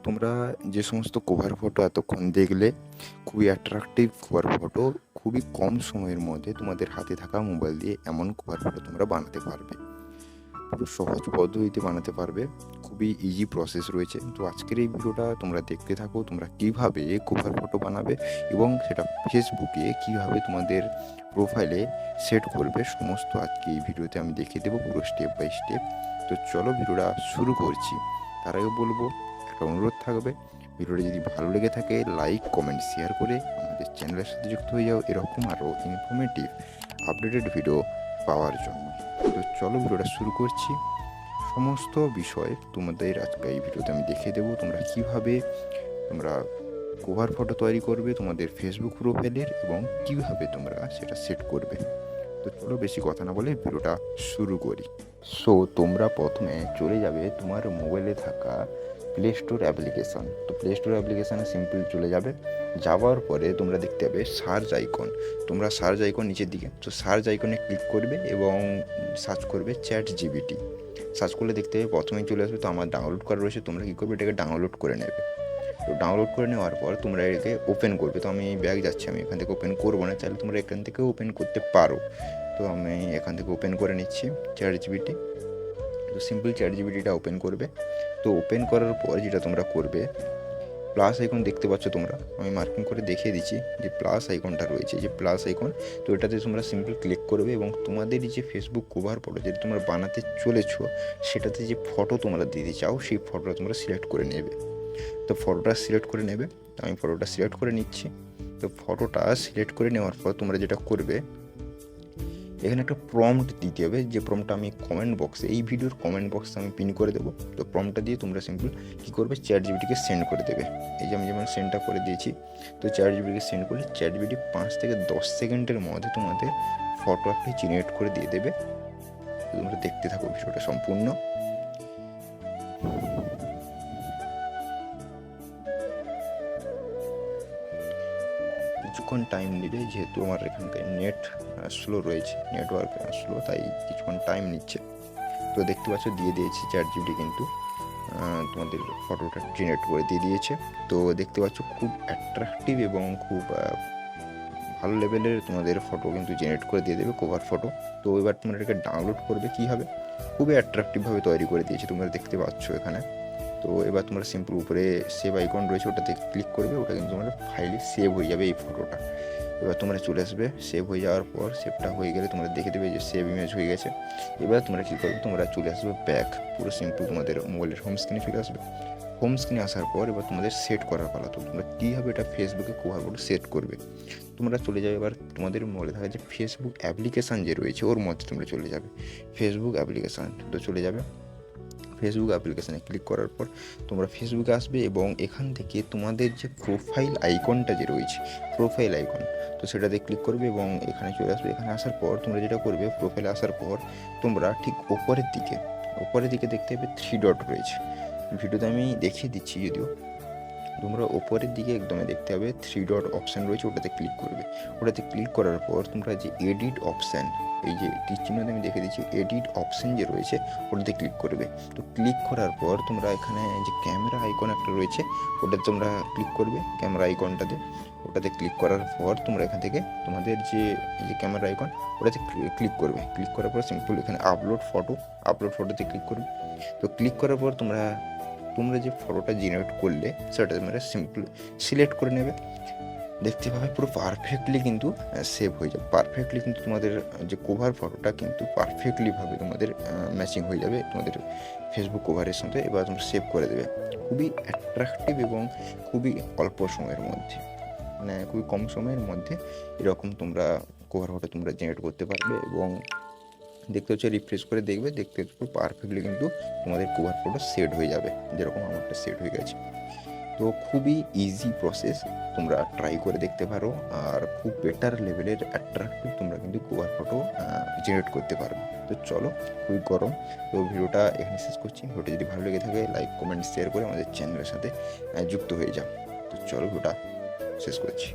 তোমরা যে সমস্ত কভার ফটো এতক্ষণ দেখলে, খুবই অ্যাট্রাকটিভ কভার ফটো, খুবই কম সময়ের মধ্যে তোমাদের হাতে থাকা মোবাইল দিয়ে এমন কভার ফটো তোমরা বানাতে পারবে। পুরো সহজ পদ্ধতিতে বানাতে পারবে, খুবই ইজি প্রসেস রয়েছে। তো আজকের এই ভিডিওটা তোমরা দেখতে থাকো, তোমরা কীভাবে কভার ফটো বানাবে এবং সেটা ফেসবুকে কীভাবে তোমাদের প্রোফাইলে সেট করবে, সমস্ত আজকে এই ভিডিওতে আমি দেখিয়ে দেবো পুরো স্টেপ বাই স্টেপ। তো চলো ভিডিওটা শুরু করছি। তার আগে বলবো, একটা অনুরোধ থাকবে, ভিডিওটা যদি ভালো লেগে থাকে লাইক কমেন্ট শেয়ার করে আমাদের চ্যানেলের সাথে যুক্ত হয়ে যাও এরকম আরও ইনফরমেটিভ আপডেটেড ভিডিও পাওয়ার জন্য। তো চলো ভিডিওটা শুরু করছি। সমস্ত বিষয় তোমাদের আজকে এই ভিডিওতে আমি দেখিয়ে দেবো, তোমরা কীভাবে তোমরা কভার ফটো তৈরি করবে তোমাদের ফেসবুক প্রোফাইলের এবং কীভাবে তোমরা সেটা সেট করবে। তো চলো বেশি কথা না বলে ভিডিওটা শুরু করি। সো তোমরা প্রথমে চলে যাবে তোমার মোবাইলে থাকা প্লে স্টোর অ্যাপ্লিকেশান। তো প্লে স্টোর অ্যাপ্লিকেশানে সিম্পল চলে যাবে, যাওয়ার পরে তোমরা দেখতে পাবে সার্চ আইকন। তোমরা সার্চ আইকন নিচের দিকে, তো সার্চ আইকনে ক্লিক করবে এবং সার্চ করবে চ্যাট জিপিটি। সার্চ করলে দেখতে পাবে প্রথমেই চলে আসবে। তো আমার ডাউনলোড করা রয়েছে, তোমরা কী করবে, এটাকে ডাউনলোড করে নেবে। তো ডাউনলোড করে নেওয়ার পর তোমরা এটাকে ওপেন করবে। তো আমি ব্যাগ যাচ্ছি, আমি এখান থেকে ওপেন করবো না, চাইলে তোমরা এখান থেকে ওপেন করতে পারো। তো আমি এখান থেকে ওপেন করে নিচ্ছি চ্যাট জিপিটি। তো সিম্পল চ্যাট জিপিটিটা ওপেন করবে। তো ওপেন করার পর যেটা তোমরা করবে, প্লাস আইকন দেখতে পাচ্ছ তোমরা, আমি মার্কিং করে দেখিয়ে দিচ্ছি যে প্লাস আইকনটা রয়েছে, যে প্লাস আইকন। তো এটাতে তোমরা সিম্পল ক্লিক করবে এবং তোমাদের যে ফেসবুক কভার ফটো যেটা তোমরা বানাতে চলেছো, সেটাতে যে ফটো তোমরা দিতে চাও সেই ফটোটা তোমরা সিলেক্ট করে নেবে। তো ফটোটা সিলেক্ট করে নেবে, আমি ফটোটা সিলেক্ট করে নিচ্ছি। তো ফটোটা সিলেক্ট করে নেওয়ার পর তোমরা যেটা করবে, এখানে একটা প্রম্পট দিতে হবে, যে প্রম্পটটা আমি কমেন্ট বক্সে, এই ভিডিওর কমেন্ট বক্সে আমি পিন করে দেবো। তো প্রম্পটটা দিয়ে তোমরা সিম্পল কী করবে, চ্যাট জিপিটিকে সেন্ড করে দেবে। এই যে আমি যেমন সেন্ডটা করে দিয়েছি, তো চ্যাট জিপিটিকে সেন্ড করলে চ্যাট জিপিটি 5 থেকে 10 সেকেন্ডের মধ্যে তোমাদের ফটো একটা জেনারেট করে দিয়ে দেবে। তোমরা দেখতে থাকো ভিডিওটা সম্পূর্ণ। কিছুক্ষণ টাইম নেবে, যেহেতু আমার এখানকার নেট স্লো রয়েছে, নেটওয়ার্ক স্লো, তাই কিছুক্ষণ টাইম নিচ্ছে। তো দেখতে পাচ্ছ দিয়ে দিয়েছি, চ্যাট জিপিটি কিন্তু তোমাদের ফটোটা জেনারেট করে দিয়ে দিয়েছে। তো দেখতে পাচ্ছ খুব অ্যাট্রাকটিভ এবং খুব ভালো লেভেলের তোমাদের ফটো কিন্তু জেনারেট করে দিয়ে দেবে, কভার ফটো। তো এবার তোমরা এটাকে ডাউনলোড করবে, কী হবে, খুবই অ্যাট্রাকটিভভাবে তৈরি করে দিয়েছে, তোমরা দেখতে পাচ্ছ এখানে। তো এবার তোমরা সিম্পল উপরে সেভ আইকন রয়েছে, ওটাতে ক্লিক করবে, ওটা কিন্তু তোমার ফাইলে সেভ হয়ে যাবে এই ফটোটা। এবার তোমরা চলে আসবে, সেভ হয়ে যাওয়ার পর, সেভটা হয়ে গেলে তোমরা দেখে দেবে যে সেভ ইমেজ হয়ে গেছে। এবার তোমরা কী করবে, তোমরা চলে আসবে ব্যাক, পুরো সিম্পল তোমাদের মোবাইলের হোম স্ক্রিনে চলে আসবে। হোম স্ক্রিনে আসার পর এবার তোমাদের সেট করার পালা। তো তোমরা কীভাবে এটা ফেসবুকে কভার ফটো সেট করবে, তোমরা চলে যাবে এবার তোমাদের মোবাইলে থাকা যে ফেসবুক অ্যাপ্লিকেশান যে রয়েছে ওর মধ্যে তোমরা চলে যাবে, ফেসবুক অ্যাপ্লিকেশান। তো চলে যাবে ফেসবুক অ্যাপ্লিকেশানে ক্লিক করার পর তোমরা ফেসবুকে আসবে এবং এখান থেকে তোমাদের যে প্রোফাইল আইকনটা যে রয়েছে, প্রোফাইল আইকন, তো সেটাতে ক্লিক করবে এবং এখানে চলে আসবে। এখানে আসার পর তোমরা যেটা করবে, প্রোফাইলে আসার পর তোমরা ঠিক ওপরের দিকে দেখতে পাবে 3 ডট রয়েছে। ভিডিওতে আমি দেখিয়ে দিচ্ছি যদিও, তোমরা ওপরের দিকে একদমে দেখতে হবে 3 ডট অপশান রয়েছে, ওটাতে ক্লিক করবে। ওটাতে ক্লিক করার পর তোমরা যে এডিট অপশান, এই যে তীর চিহ্নতে আমি দেখে দিচ্ছি, এডিট অপশান যে রয়েছে ওটাতে ক্লিক করবে। তো ক্লিক করার পর তোমরা এখানে যে ক্যামেরা আইকন একটা রয়েছে, ওটাতে তোমরা ক্লিক করবে, ক্যামেরা আইকনটাতে। ওটাতে ক্লিক করার পর তোমরা এখান থেকে তোমাদের যে ক্যামেরা আইকন, ওটাতে ক্লিক করবে। ক্লিক করার পর সিম্পল এখানে আপলোড ফটোতে ক্লিক করবে। তো ক্লিক করার পর তোমরা যে ফটোটা জেনারেট করলে সেটা তোমরা সিম্পল সিলেক্ট করে নেবে। দেখতে পাবে পুরো পারফেক্টলি কিন্তু সেভ হয়ে যাবে, পারফেক্টলি কিন্তু তোমাদের যে কভার ফটোটা কিন্তু পারফেক্টলিভাবে তোমাদের ম্যাচিং হয়ে যাবে তোমাদের ফেসবুক কভারের সাথে। এবার তোমরা সেভ করে দেবে। খুবই অ্যাট্রাকটিভ এবং খুবই অল্প সময়ের মধ্যে, মানে খুবই কম সময়ের মধ্যে এরকম তোমরা কভার ফটো তোমরা জেনারেট করতে পারবে। এবং দেখতে হচ্ছে, রিফ্রেশ করে দেখবে, দেখতে হচ্ছে পারফেক্টলি কিন্তু তোমাদের কভার ফটো সেট হয়ে যাবে, যেরকম আমারটা সেট হয়ে গেছে। তো খুবই ইজি প্রসেস, তোমরা ট্রাই করে দেখতে পারো, আর খুব বেটার লেভেলের অ্যাট্রাকটিভ তোমরা কিন্তু কভার ফটো জেনারেট করতে পারবে। তো চলো, খুবই গরম, তো ভিডিওটা এখানে শেষ করছি। ভিডিওটা যদি ভালো লেগে থাকে লাইক কমেন্ট শেয়ার করে আমাদের চ্যানেলের সাথে যুক্ত হয়ে যাও। তো চলো ভিডিওটা শেষ করছি।